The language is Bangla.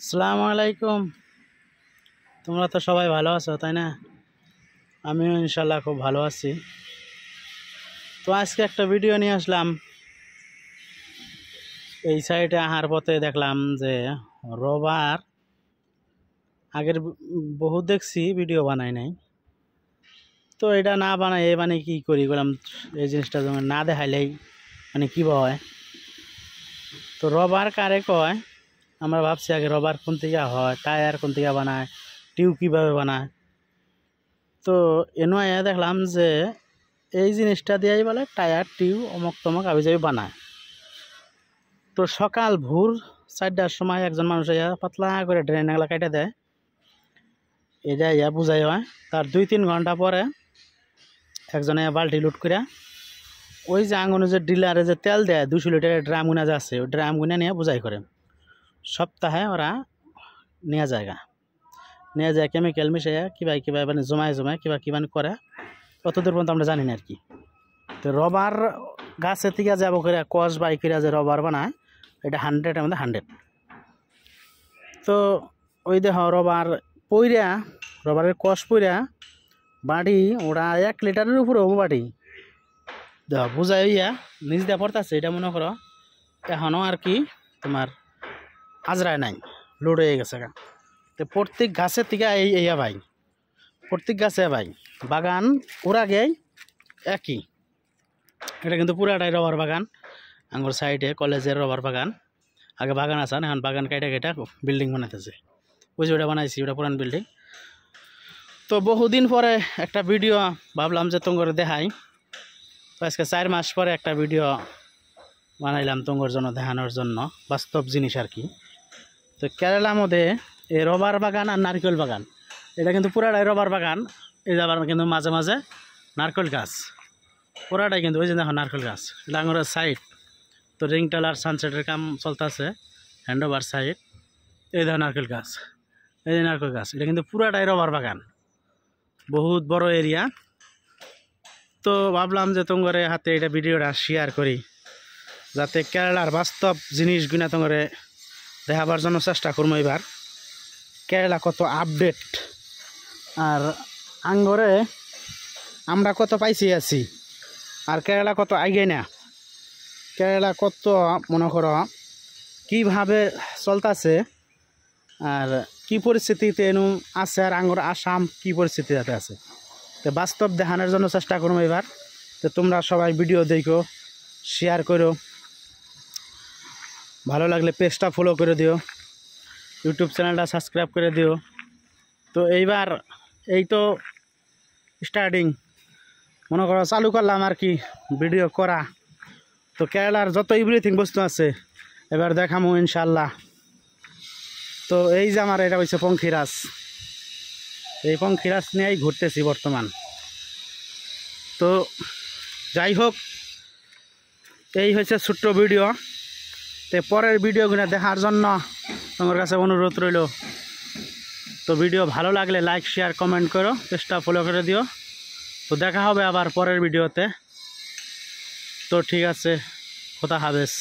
আসসালামু আলাইকুম। তোমরা তো সবাই ভালো আছো তাই না? আমিও ইনশাল্লাহ খুব ভালো আছি। তো আজকে একটা ভিডিও নিয়ে আসলাম। এই সাইডে আহার পথে দেখলাম যে রবার আগের বহুত দেখছি, ভিডিও বানাই নাই। তো এটা না বানাই মানে কি করি বললাম, এই জিনিসটা যখন না দেখাইলেই মানে কী হয়। তো রবার কারে কয় আমরা ভাবছি আগে রবার কোন থেকে হয়, টায়ার কোন থেকে বানায়, টিউব কীভাবে বানায়। তো এনে দেখলাম যে এই জিনিসটা দিয়েই বলে টায়ার টিউব অমুক তমক আবিজাবি বানায়। তো সকাল ভোর 4টার সময় একজন মানুষ পাতলা করে ড্রেন এগুলা কেটে দেয়, এটা বুঝাই হয়। তার 2-3 ঘন্টা পরে একজনে বালতি লুট করে ওই যে আঙুনে যে ডিলারে যে তেল দেয় 200 লিটারের ড্রাম গুনা যাচ্ছে, ওই ড্রাম গুনা নিয়ে বুঝাই করে সপ্তাহে ওরা নিয়ে যায় কেমিক্যাল মিশিয়ে কিবা মানে জমায় কিবা করে, কতদূর পর্যন্ত আমরা জানি না আর কি। তো রবার গাছের থেকে যাবো করে কস বাইকেরা যে রবার বানায়, এটা 100-এর মধ্যে 100। তো ওই দেখ রবারের কস পইরা বাড়ি ওরা 1 লিটারের উপরে হবো বাড়ি দেখ বুঝাই নিজ দিয়ে পড়তেছে। এটা মনে করো এখনও আর কি তোমার আজরায় নাই, লোড হয়ে গেছে। তো প্রত্যেক গাছের থেকে ভাই, প্রত্যেক গাছে ভাই বাগান ওর আগেই একই। এটা কিন্তু পুরাটাই রবার বাগান। আঙ্গুর সাইডে কলেজের রবার বাগান, আগে বাগান আছে, এখন বাগান কেটে বিল্ডিং বানাইতেছে। ওই যে ওটা বানাইছি, ওটা পুরান বিল্ডিং। তো বহুদিন পরে একটা ভিডিও ভাবলাম যে তোমার দেখাই। তো আজকে 4 মাস পরে একটা ভিডিও বানাইলাম তোমার জন্য, দেখানোর জন্য বাস্তব জিনিস আর কি। তো কেরালার মধ্যে এই রবার বাগান আর নারকেল বাগান, এটা কিন্তু পুরাটাই রবার বাগান। এই যাবার কিন্তু মাঝে মাঝে নারকেল গাছ, পুরাটাই কিন্তু ওই যে দেখো নারকেল গাছ। ডাঙরের সাইড তো রিংটাল আর সানসেটের কাম চলতেছে, হ্যান্ডওভার সাইড। এই দেখো নারকেল গাছ, এই যে নারকেল গাছ, এটা কিন্তু পুরাটাই রবার বাগান, বহুত বড় এরিয়া। তো ভাবলাম যে তোমার হাতে এটা ভিডিওটা শেয়ার করি, যাতে কেরালার বাস্তব জিনিসগুলো তোমার দেখাবার জন্য চেষ্টা করবো। এবার কেরালা কত আপডেট আর আঙ্গরে আমরা কত পাইছি আছি, আর কেরালা কত আগে না, কেরালা কত মনে করো কীভাবে চলতেছে আর কি পরিস্থিতিতে এনু আছে, আর আঙ্গর আসাম কি পরিস্থিতিতে আছে। তো বাস্তব দেখানোর জন্য চেষ্টা করবো এবার। তো তোমরা সবাই ভিডিও দেখো, শেয়ার করো, ভালো লাগলে পেজটা ফলো করে দিও, ইউটিউব চ্যানেলটা সাবস্ক্রাইব করে দিও। তো এইবার এই তো স্টার্টিং মনে করো চালু করলাম আর কি ভিডিও করা। তো কেরালার যত এভরিথিং বস্তু আছে এবার দেখামো ইনশাল্লাহ। তো এই যে আমার এটা হচ্ছে পঙ্খিরাজ, এই পঙ্খিরাজ নিয়েই ঘুরতেছি বর্তমান। তো যাই হোক, এই হচ্ছে ছোট্ট ভিডিও। তো পরের ভিডিওগুলো দেখার জন্য তোমার কাছে অনুরোধ রইল। তো ভিডিও ভালো লাগলে লাইক শেয়ার কমেন্ট করো, পেজটা ফলো করে দিও। তো দেখা হবে আবার পরের ভিডিওতে। তো ঠিক আছে, খোদা হাফেজ।